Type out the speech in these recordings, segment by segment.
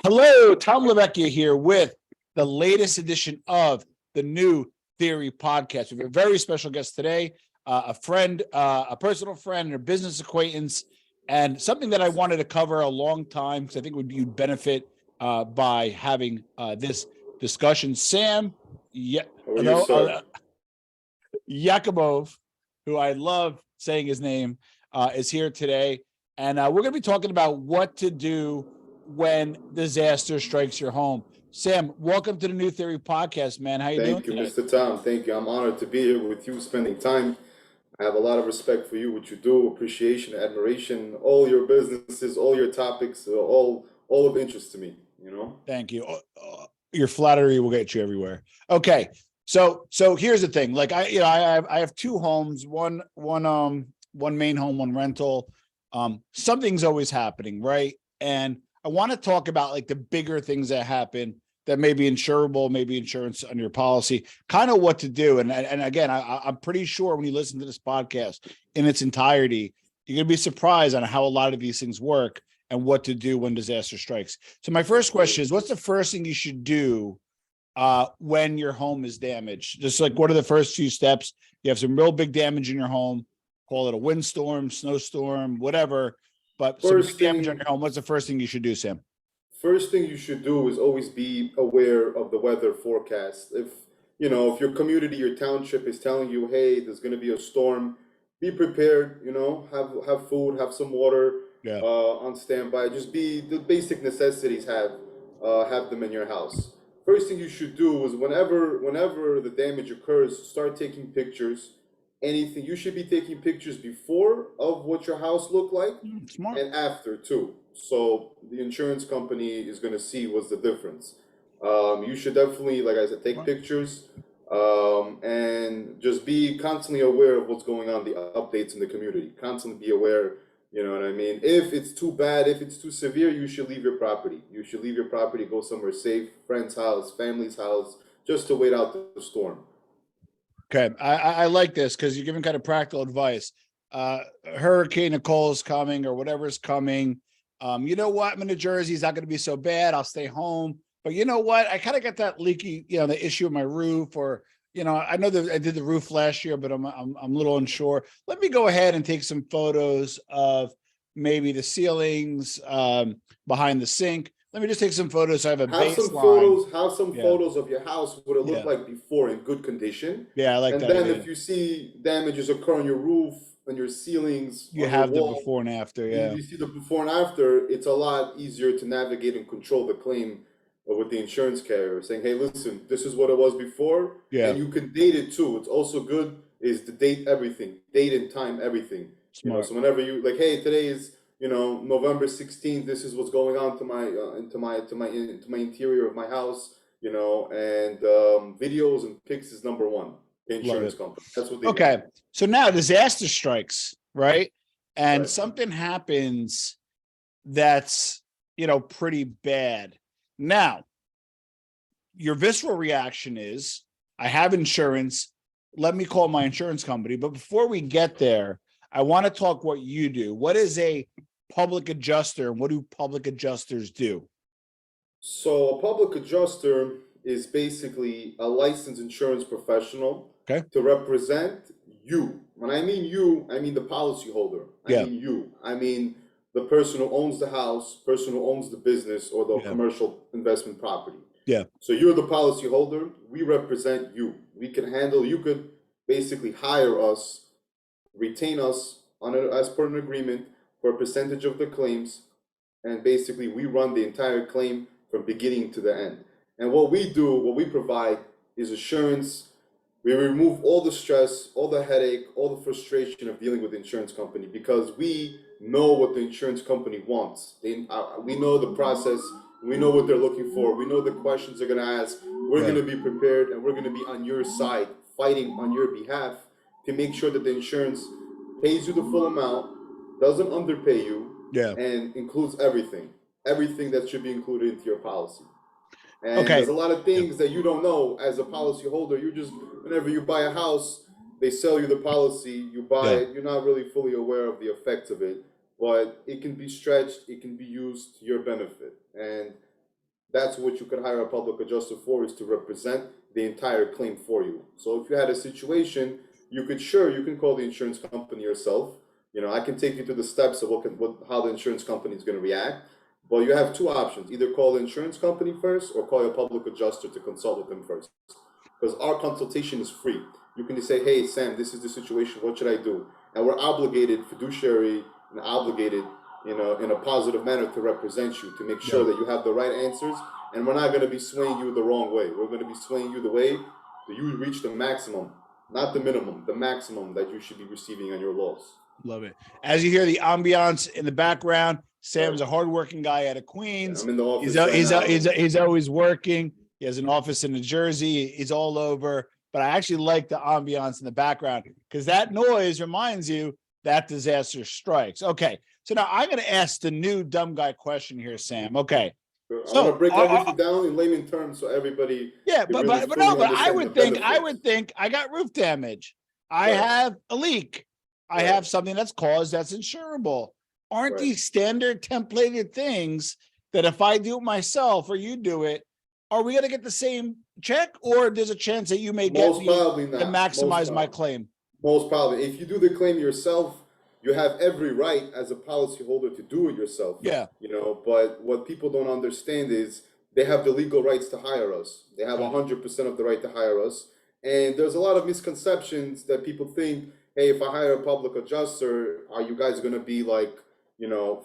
Hello, Tom Lavecchia here with the latest edition of the New Theory podcast. We have a very special guest today, a friend, a personal friend, and a business acquaintance, and something that I wanted to cover a long time because I think you'd benefit by having this discussion. Sam Yakimov, who I love saying his name, is here today, and we're going to be talking about what to do when disaster strikes your home. Sam, welcome to the New Theory podcast, man. How you doing? Thank you, Mr. Tom. Thank you. I'm honored to be here with you, spending time. I have a lot of respect for you, what you do, appreciation, admiration, all your businesses, all your topics, all of interest to me, you know? Thank you. Your flattery will get you everywhere. Okay. So here's the thing. Like I have two homes, one main home, one rental. Something's always happening, right? And I want to talk about like the bigger things that happen that may be insurable, maybe insurance under your policy, kind of what to do. And again, I'm pretty sure when you listen to this podcast in its entirety, you're going to be surprised on how a lot of these things work and what to do when disaster strikes. So my first question is, what's the first thing you should do when your home is damaged? Just like, what are the first few steps? You have some real big damage in your home, call it a windstorm, snowstorm, whatever. But some damage on your home, what's the first thing you should do, Sam? First thing you should do is always be aware of the weather forecast. If your community, your township is telling you, hey, there's going to be a storm, be prepared, have food, have some water on standby. Just be the basic necessities, have them in your house. First thing you should do is whenever the damage occurs, start taking pictures. Anything you should be taking pictures before of what your house looked like and after too, so the insurance company is going to see what's the difference. You should definitely, like I said, take pictures and just be constantly aware of what's going on, the updates in the community. Constantly be aware, you know what I mean? If it's too bad, if it's too severe, you should leave your property. Go somewhere safe, friend's house, family's house, just to wait out the storm. Okay, I like this because you're giving kind of practical advice. Hurricane Nicole's coming or whatever's coming. You know what? I'm in New Jersey. It's not going to be so bad. I'll stay home. But you know what? I kind of got that leaky, the issue of my roof, or I know that I did the roof last year, but I'm a little unsure. Let me go ahead and take some photos of maybe the ceilings behind the sink. Let me just take some photos. So I have a baseline. Have some photos of your house, what it looked like before, in good condition. Yeah, I like that. And then if you see damages occur on your roof and your ceilings, you have the before and after. Yeah, you see the before and after. It's a lot easier to navigate and control the claim with the insurance carrier, saying, "Hey, listen, this is what it was before." Yeah, and you can date it too. It's also good is to date everything, date and time everything. Smart. So whenever you like, hey, today is November 16th, this is what's going on to my into my interior of my house, and videos and pics is number one. The insurance company. That's what they do. So now disaster strikes, right? And something happens that's, pretty bad. Now, your visceral reaction is, I have insurance. Let me call my insurance company. But before we get there, I want to talk what you do. What is a public adjuster, and what do public adjusters do? So a public adjuster is basically a licensed insurance professional to represent you. When I mean you, I mean the policyholder. I mean you. I mean the person who owns the house, person who owns the business or the commercial investment property. Yeah. So you're the policyholder. We represent you. We can handle. You could basically hire us, retain us as per an agreement for a percentage of the claims, and basically we run the entire claim from beginning to the end. And what we do, what we provide is assurance. We remove all the stress, all the headache, all the frustration of dealing with the insurance company, because we know what the insurance company wants. We know the process. We know what they're looking for. We know the questions they're going to ask. We're going to be prepared, and we're going to be on your side, fighting on your behalf to make sure that the insurance pays you the full amount, doesn't underpay you, and includes everything that should be included into your policy. And there's a lot of things that you don't know as a policyholder. You just, whenever you buy a house, they sell you the policy, you buy it, you're not really fully aware of the effects of it. but it can be stretched, it can be used to your benefit. And that's what you could hire a public adjuster for, is to represent the entire claim for you. So if you had a situation, you can call the insurance company yourself. I can take you through the steps of how the insurance company is going to react. But you have two options: either call the insurance company first, or call your public adjuster to consult with them first. Because our consultation is free. You can just say, "Hey, Sam, this is the situation. What should I do?" And we're obligated, fiduciary, and obligated, in a positive manner to represent you, to make sure that you have the right answers. And we're not going to be swaying you the wrong way. We're going to be swaying you the way that you reach the maximum, not the minimum, the maximum that you should be receiving on your loss. Love it. As you hear the ambiance in the background, Sam's a hardworking guy out of Queens. I'm in the office. He's always working. He has an office in New Jersey. He's all over. But I actually like the ambiance in the background, because that noise reminds you that disaster strikes. Okay. So now I'm going to ask the new dumb guy question here, Sam. Okay. I'm going to break everything down in layman terms so everybody. Yeah, but I would think I got roof damage. I have a leak. I have something that's insurable. Aren't these standard templated things that if I do it myself or you do it, are we going to get the same check, or there's a chance that you may get me to maximize my claim? Most probably. If you do the claim yourself, you have every right as a policyholder to do it yourself. Yeah. But what people don't understand is they have the legal rights to hire us. They have 100% of the right to hire us. And there's a lot of misconceptions that people think, hey, if I hire a public adjuster, are you guys going to be like,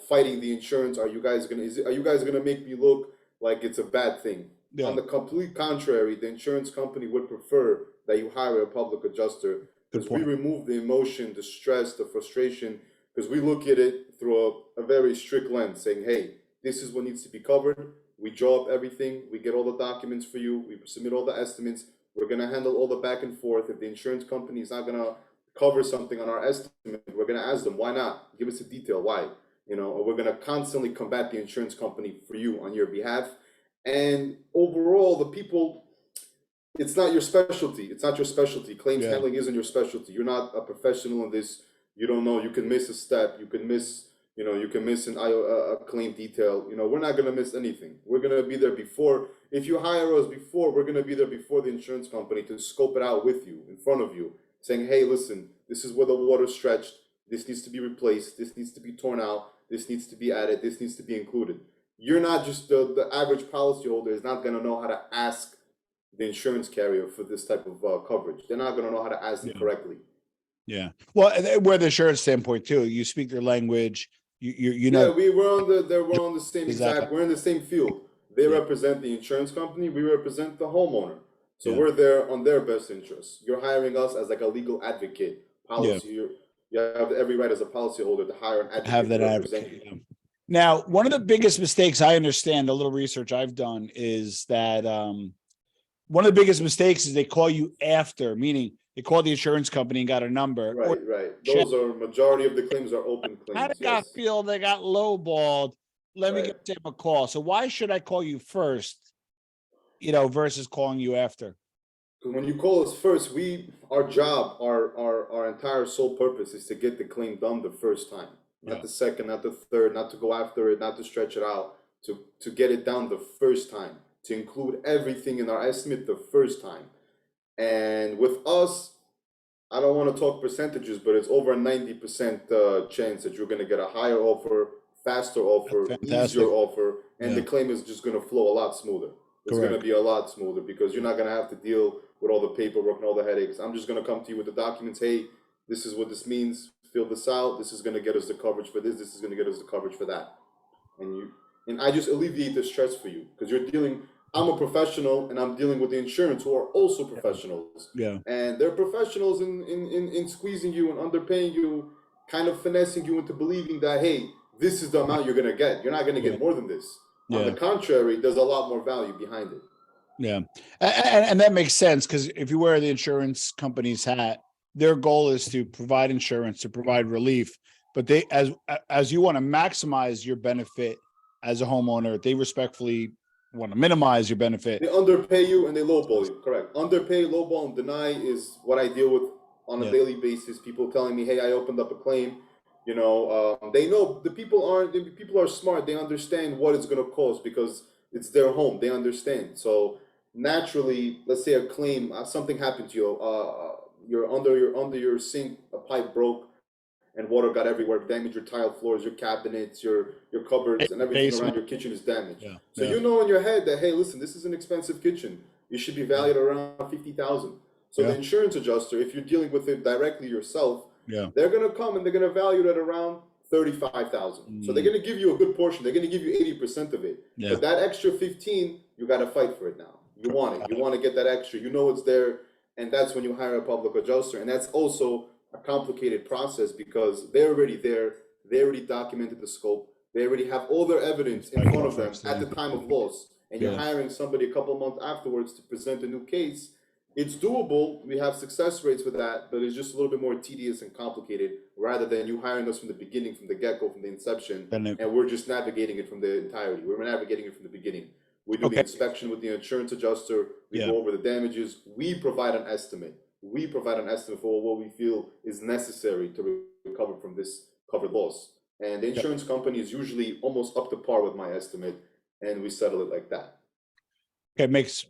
fighting the insurance? Are you guys going to make me look like it's a bad thing? Yeah. On the complete contrary, the insurance company would prefer that you hire a public adjuster, because we remove the emotion, the stress, the frustration, because we look at it through a very strict lens, saying, hey, this is what needs to be covered. We draw up everything. We get all the documents for you. We submit all the estimates. We're going to handle all the back and forth. If the insurance company is not going to cover something on our estimate, we're going to ask them, why not? Give us a detail. Why? Or we're going to constantly combat the insurance company for you on your behalf. And overall, the people, it's not your specialty. It's not your specialty. Claims handling isn't your specialty. You're not a professional in this. You don't know. You can miss a step. You can miss, a claim detail. We're not going to miss anything. We're going to be there before. If you hire us before, we're going to be there before the insurance company to scope it out with you, in front of you, saying, hey, listen, this is where the water stretched. This needs to be replaced. This needs to be torn out. This needs to be added. This needs to be included. You're not just the average policyholder is not going to know how to ask the insurance carrier for this type of coverage. They're not going to know how to ask them correctly. Yeah. Well, we're the insurance standpoint too. You speak their language. You know. Yeah, we're on the same exact. We're in the same field. They represent the insurance company. We represent the homeowner. So we're there on their best interests. You're hiring us as like a legal advocate. You have every right as a policyholder to hire an advocate. Have that advocate. Yeah. Now, one of the biggest mistakes I understand, a little research I've done, is that one of the biggest mistakes is they call you after, meaning they call the insurance company and got a number. Right. Those are majority of the claims are open claims. How did I feel they got lowballed? Let me give them a call. So why should I call you first, versus calling you after? Because when you call us first, our job, our entire sole purpose is to get the claim done the first time. Not the second, not the third, not to go after it, not to stretch it out, to get it down the first time, to include everything in our estimate the first time. And with us, I don't want to talk percentages, but it's over a 90% chance that you're going to get a higher offer, faster offer, easier offer, and the claim is just going to flow a lot smoother. It's going to be a lot smoother because you're not going to have to deal with all the paperwork and all the headaches. I'm just going to come to you with the documents. Hey, this is what this means. Fill this out. This is going to get us the coverage for this. This is going to get us the coverage for that. And I just alleviate the stress for you because I'm a professional and I'm dealing with the insurance who are also professionals. Yeah. And they're professionals in squeezing you and underpaying you, kind of finessing you into believing that, hey, this is the amount you're going to get. You're not going to get more than this. On the contrary, there's a lot more value behind it. Yeah. And that makes sense because if you wear the insurance company's hat, their goal is to provide insurance, to provide relief. But they, as you want to maximize your benefit as a homeowner, they respectfully want to minimize your benefit. They underpay you and they lowball you. Correct. Underpay, lowball, and deny is what I deal with on a daily basis. People telling me, hey, I opened up a claim. They know the people are smart. They understand what it's going to cost because it's their home. They understand. So naturally, let's say a claim, something happened to you. You're under your sink, a pipe broke, and water got everywhere, damaged your tile floors, your cabinets, your cupboards, and everything around Basement. your kitchen is damaged. Yeah. So Yeah. you know in your head that, hey, listen, this is an expensive kitchen. It should be valued around 50,000. So Yeah. the insurance adjuster, if you're dealing with it directly yourself, Yeah. they're gonna come and they're gonna value it at around 35,000. So they're gonna give you a good portion. They're gonna give you 80% of it. Yeah. But that extra 15, you gotta fight for it now. You want it. You want to get that extra. You know it's there, and that's when you hire a public adjuster. And that's also a complicated process because they're already there. They already documented the scope. They already have all their evidence in front of them at the time of loss. And you're hiring somebody a couple of months afterwards to present a new case. It's doable. We have success rates with that, but it's just a little bit more tedious and complicated rather than you hiring us from the beginning, from the get-go, from the inception, and we're just navigating it from the entirety. We're navigating it from the beginning. We do the inspection with the insurance adjuster. We go over the damages. We provide an estimate. We provide an estimate for what we feel is necessary to recover from this covered loss. And the insurance company is usually almost up to par with my estimate, and we settle it like that. Okay, makes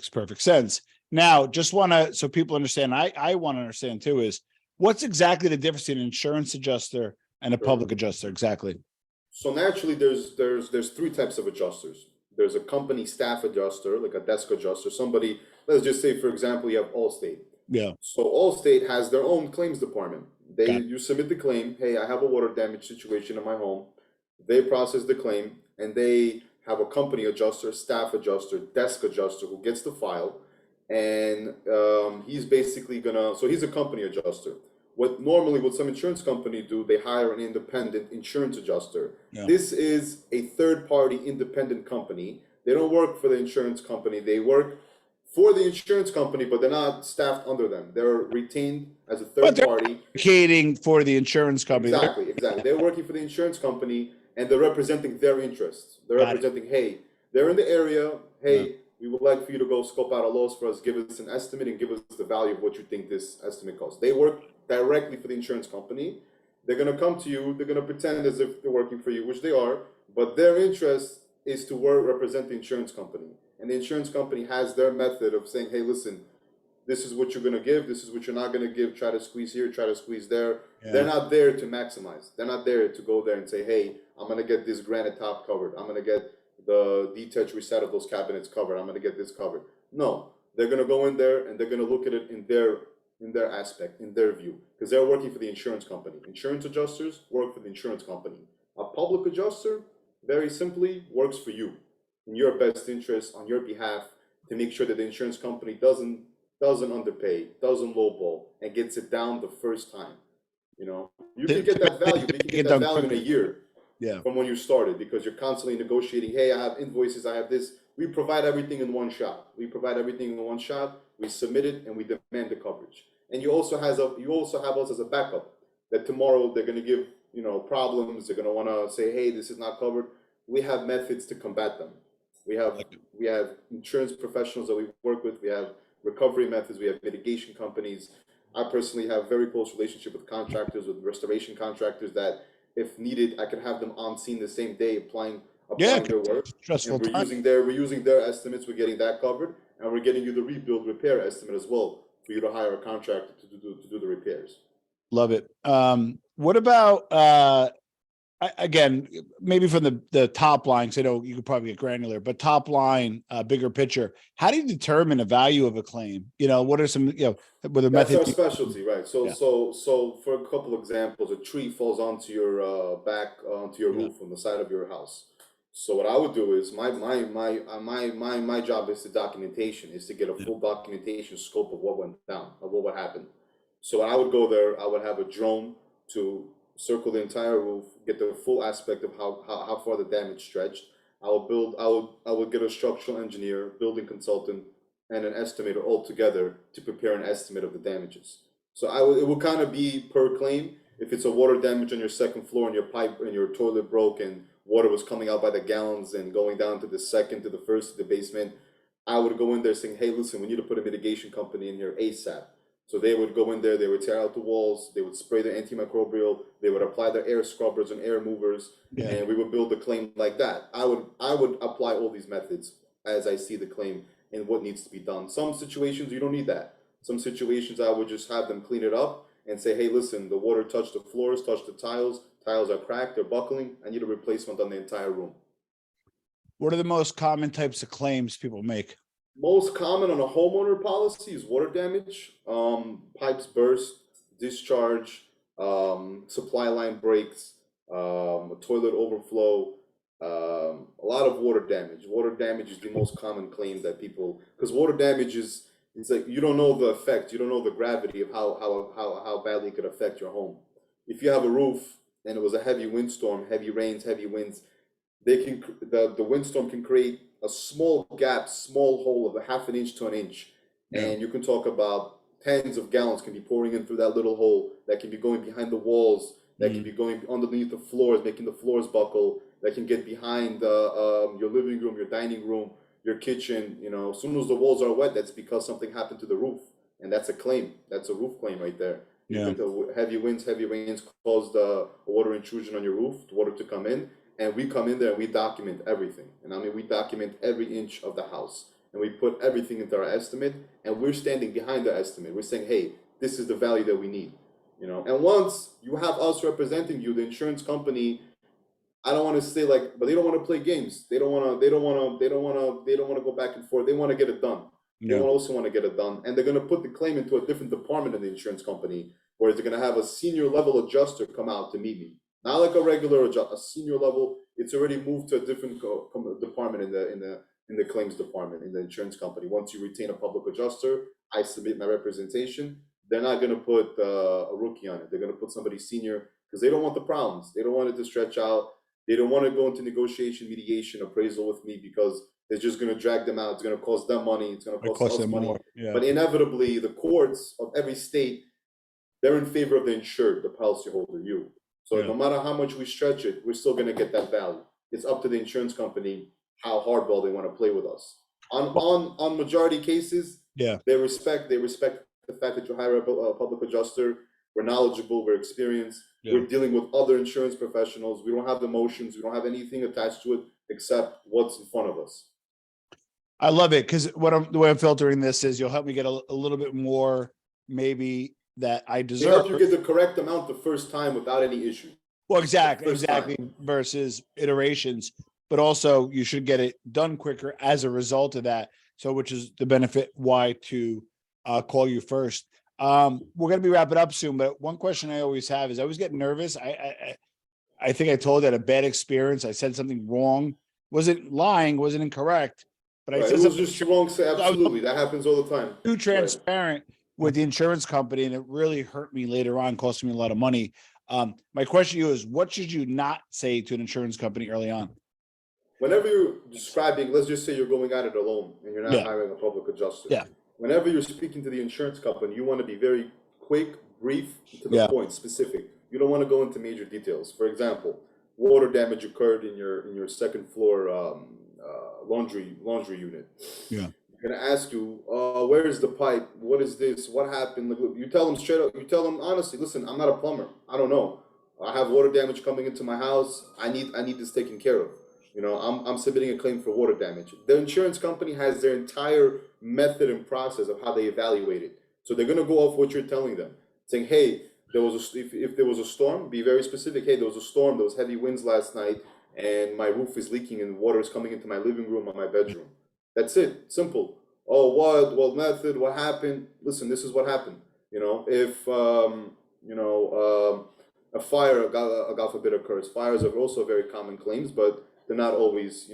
perfect sense. Now, just want to, so people understand, I want to understand too, is what's exactly the difference between an insurance adjuster and a public adjuster? Exactly. So naturally, there's three types of adjusters. There's a company staff adjuster, like a desk adjuster. Somebody, let's just say, for example, you have Allstate. Yeah. So Allstate has their own claims department. You submit the claim. Hey, I have a water damage situation in my home. They process the claim, and they have a company adjuster, staff adjuster, desk adjuster who gets the file, and he's basically so he's a company adjuster. What some insurance company do, they hire an independent insurance adjuster. Yeah. This is a third-party independent company. They don't work for the insurance company. They work for the insurance company, but they're not staffed under them. They're retained as a third party. Advocating for the insurance company. Exactly. They're working for the insurance company, and they're representing their interests. They're representing, hey, they're in the area. Hey, we would like for you to go scope out a loss for us, give us an estimate, and give us the value of what you think this estimate costs. They work directly for the insurance company. They're going to come to you. They're going to pretend as if they're working for you, which they are, but their interest is to represent the insurance company. And the insurance company has their method of saying, hey, listen, this is what you're going to give. This is what you're not going to give. Try to squeeze here, try to squeeze there. Yeah. They're not there to maximize. They're not there to go there and say, hey, I'm going to get this granite top covered. I'm going to get the detached reset of those cabinets covered. I'm going to get this covered. No, they're going to go in there and they're going to look at it in their aspect, in their view, because they're working for the insurance company. Insurance adjusters work for the insurance company. A public adjuster, very simply, works for you in your best interest on your behalf to make sure that the insurance company doesn't underpay, doesn't lowball, and gets it down the first time. You can get that value. You can get that value in a year from when you started because you're constantly negotiating. Hey, I have invoices. I have this. We provide everything in one shot. We submit it and we demand the coverage. And you also have us as a backup that tomorrow they're going to give problems. They're going to want to say, hey, this is not covered. We have methods to combat them. We have insurance professionals that we work with. We have recovery methods. We have mitigation companies. I personally have very close relationship with contractors, with restoration contractors that if needed, I can have them on scene the same day applying their work. And we're using their estimates. We're getting that covered, and we're getting you the rebuild repair estimate as well for you to hire a contractor to do the repairs. Love it. What about again, maybe from the top line, because I know you could probably get granular, but top line, bigger picture, how do you determine the value of a claim? What are some, with a method? That's our specialty, right? So for a couple examples, a tree falls onto your onto your roof on the side of your house. So what I would do is my job is the documentation, is to get a full documentation scope of what went down, of what happened. So when I would go there, I would have a drone to circle the entire roof, get the full aspect of how far the damage stretched. I would get a structural engineer, building consultant, and an estimator all together to prepare an estimate of the damages. So it would kind of be per claim. If it's a water damage on your second floor and your pipe and your toilet broke and water was coming out by the gallons and going down to the second, to the first, to the basement, I would go in there saying, hey, listen, we need to put a mitigation company in here ASAP. So they would go in there, they would tear out the walls, they would spray the antimicrobial, they would apply their air scrubbers and air movers, and we would build the claim like that. I would apply all these methods as I see the claim and what needs to be done. Some situations you don't need that. Some situations I would just have them clean it up and say, hey, listen, the water touched the floors, touched the tiles are cracked, they're buckling, I need a replacement on the entire room. What are the most common types of claims people make? Most common on a homeowner policy is water damage, pipes burst, discharge, supply line breaks, toilet overflow, a lot of water damage. Water damage is the most common claim that people, because water damage is, it's like you don't know the effect, you don't know the gravity of how badly it could affect your home. If you have a roof and it was a heavy windstorm, heavy rains, heavy winds, the windstorm can create a small gap, small hole of a half an inch to an inch. And you can talk about tens of gallons can be pouring in through that little hole, that can be going behind the walls, that can be going underneath the floors, making the floors buckle, that can get behind your living room, your dining room, your kitchen. You know, as soon as the walls are wet, that's because something happened to the roof. And that's a claim. That's a roof claim right there. Heavy winds, heavy rains caused a water intrusion on your roof, water to come in. And we come in there and we document everything. And I mean, we document every inch of the house. And we put everything into our estimate. And we're standing behind the estimate. We're saying, hey, this is the value that we need. You know, and once you have us representing you, the insurance company, I don't want to say like, but they don't want to play games. They don't want to go back and forth. They want to get it done. They also want to get it done. And they're going to put the claim into a different department in the insurance company, where they're going to have a senior level adjuster come out to meet me. Not like a regular adjuster, a senior level. It's already moved to a different department in the claims department in the insurance company. Once you retain a public adjuster, I submit my representation. They're not going to put a rookie on it. They're going to put somebody senior, because they don't want the problems. They don't want it to stretch out. They don't want to go into negotiation, mediation, appraisal with me, because it's just going to drag them out. It's going to cost them money. It's going to cost us them money. more. But inevitably, the courts of every state, they're in favor of the insured, the policyholder, you. So no matter how much we stretch it, we're still going to get that value. It's up to the insurance company how hardball they want to play with us. On majority cases, they respect the fact that you hire a public adjuster. We're knowledgeable, we're experienced, we're dealing with other insurance professionals. We don't have emotions, we don't have anything attached to it except what's in front of us. I love it, because the way I'm filtering this is you'll help me get a little bit more maybe that I deserve. They help you get the correct amount the first time without any issue. Well, exactly, versus iterations, but also you should get it done quicker as a result of that. So, which is the benefit why to call you first. We're going to be wrapping up soon, but one question I always have is I always get nervous. I think I told you I had a bad experience. I said something wrong. Wasn't lying, wasn't incorrect, but I said it was just wrong. Absolutely, that happens all the time. Too transparent with the insurance company, and it really hurt me later on, costing me a lot of money. My question to you is, what should you not say to an insurance company early on? Whenever you're describing, let's just say you're going at it alone and you're not hiring a public adjuster. Whenever you're speaking to the insurance company, you want to be very quick, brief, to the point, specific. You don't want to go into major details. For example, water damage occurred in your second floor laundry unit. Going to ask you, where is the pipe? What is this? What happened? You tell them straight up. You tell them honestly. Listen, I'm not a plumber. I don't know. I have water damage coming into my house. I need this taken care of. You know, I'm submitting a claim for water damage. The insurance company has their entire method and process of how they evaluate it. So they're going to go off what you're telling them, saying, hey, if there was a storm, be very specific. Hey, there was a storm. There was heavy winds last night, and my roof is leaking, and water is coming into my living room or my bedroom. That's it. Simple. Oh, what? What method? What happened? Listen, this is what happened. You know, if a fire, God forbid, occurs. Fires are also very common claims, but they're not always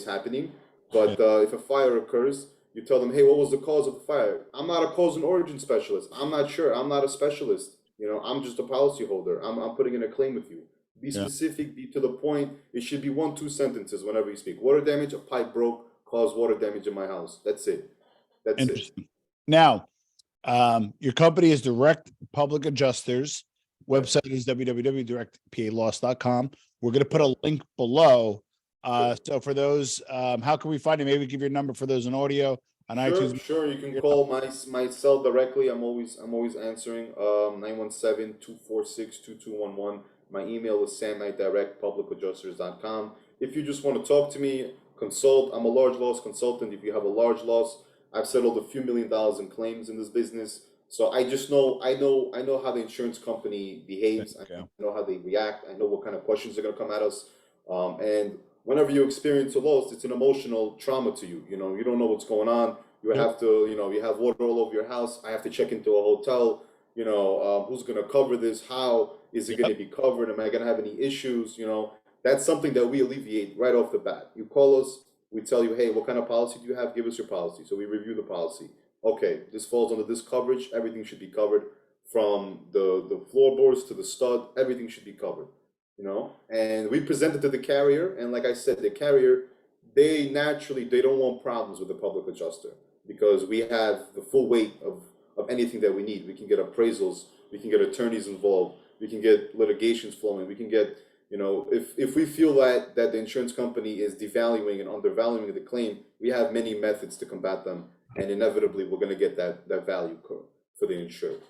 happening. But if a fire occurs, you tell them, hey, what was the cause of the fire? I'm not a cause and origin specialist. I'm not sure. I'm not a specialist. You know, I'm just a policyholder. I'm putting in a claim with you. Be specific. Be to the point. It should be 1-2 sentences whenever you speak. Water damage. A pipe broke. Caused water damage in my house. That's it. That's it. Now, your company is Direct Public Adjusters. Website is www.directpaloss.com. We're going to put a link below. So for those, how can we find you? Maybe give your number for those in audio. on Sure, iTunes? sure. You can call my cell directly. I'm always answering. 917-246-2211. My email is sam@publicadjusters.com. If you just want to talk to me, consult. I'm a large loss consultant. If you have a large loss, I've settled a few $1 million in claims in this business. So I just know I know how the insurance company behaves. I know how they react. I know what kind of questions are going to come at us. And whenever you experience a loss, it's an emotional trauma to you. You know, you don't know what's going on. You have to, you have water all over your house. I have to check into a hotel. Who's going to cover this? How is it going to be covered? Am I going to have any issues? That's something that we alleviate right off the bat. You call us, we tell you, hey, what kind of policy do you have? Give us your policy. So we review the policy. Okay, this falls under this coverage. Everything should be covered, from the floorboards to the stud. Everything should be covered. And we present it to the carrier. And like I said, the carrier, they don't want problems with the public adjuster, because we have the full weight of anything that we need. We can get appraisals, we can get attorneys involved, we can get litigations flowing, we can get, if we feel that the insurance company is devaluing and undervaluing the claim, we have many methods to combat them, and inevitably we're going to get that value for the insured.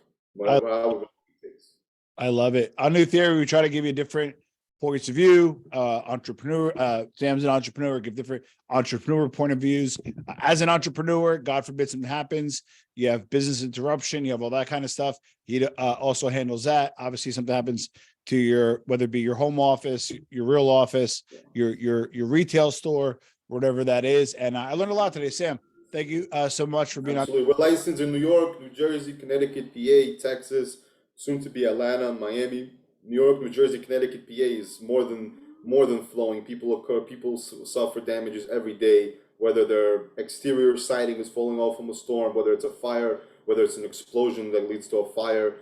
I love it. On New Theory, we try to give you different points of view. Sam's an entrepreneur, give different entrepreneur point of views. As an entrepreneur, God forbid something happens, you have business interruption, you have all that kind of stuff. He also handles that. Obviously, something happens to whether it be your home office, your real office, your retail store, whatever that is. And I learned a lot today, Sam. Thank you so much for being on. We're licensed in New York, New Jersey, Connecticut, PA, Texas, soon to be Atlanta, Miami. New York, New Jersey, Connecticut, PA is more than flowing. People suffer damages every day, whether their exterior siding is falling off from a storm, whether it's a fire, whether it's an explosion that leads to a fire.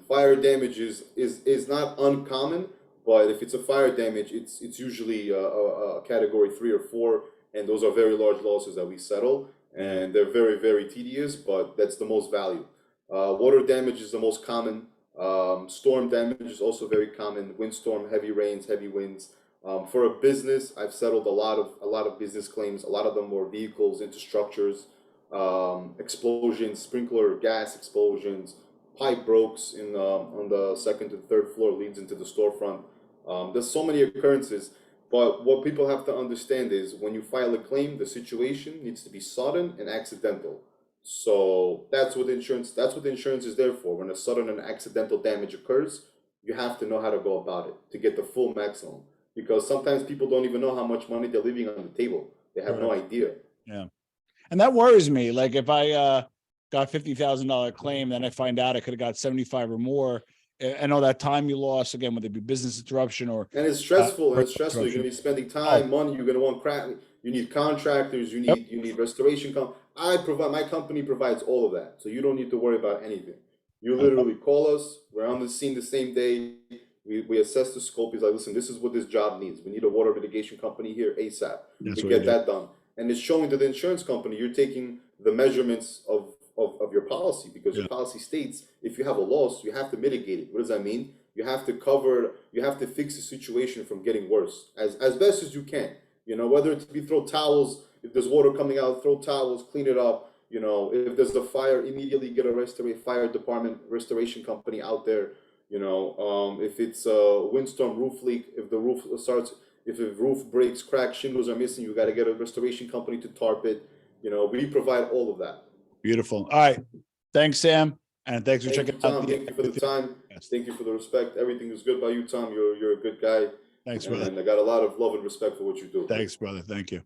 Fire damage is not uncommon, but if it's a fire damage, it's usually a category 3 or 4, and those are very large losses that we settle, and they're very, very tedious, but that's the most value. Water damage is the most common. Storm damage is also very common. Windstorm, heavy rains, heavy winds. For a business, I've settled a lot of business claims. A lot of them were vehicles into structures, explosions, sprinkler gas explosions, pipe breaks on the second and third floor leads into the storefront. There's so many occurrences, but what people have to understand is when you file a claim, the situation needs to be sudden and accidental. So that's what insurance is there for. When a sudden and accidental damage occurs, you have to know how to go about it to get the full maximum, because sometimes people don't even know how much money they're leaving on the table. They have no idea. Yeah. And that worries me. Like if I got $50,000 claim, then I find out I could have got 75 or more. I know that time you lost, again, whether it be business interruption or. And it's stressful. You're going to be spending time, money. You're going to want you need contractors. You need restoration. My company provides all of that. So you don't need to worry about anything. You literally call us. We're on the scene the same day. We assess the scope. He's like, listen, this is what this job needs. We need a water mitigation company here ASAP. We get that done. And it's showing to the insurance company you're taking the measurements of your policy, because your policy states if you have a loss, you have to mitigate it. What does that mean? You have to fix the situation from getting worse as best as you can. Whether it's throw towels, if there's water coming out, throw towels, clean it up. If there's a fire, immediately get a fire department, restoration company out there. If it's a windstorm roof leak, if the roof breaks, cracks, shingles are missing, you got to get a restoration company to tarp it. We provide all of that. Beautiful. All right. Thanks, Sam. And thanks for checking out. Thank you for the time. Yes. Thank you for the respect. Everything is good by you, Tom. You're a good guy. Thanks, brother. And I got a lot of love and respect for what you do. Thanks, brother. Thank you.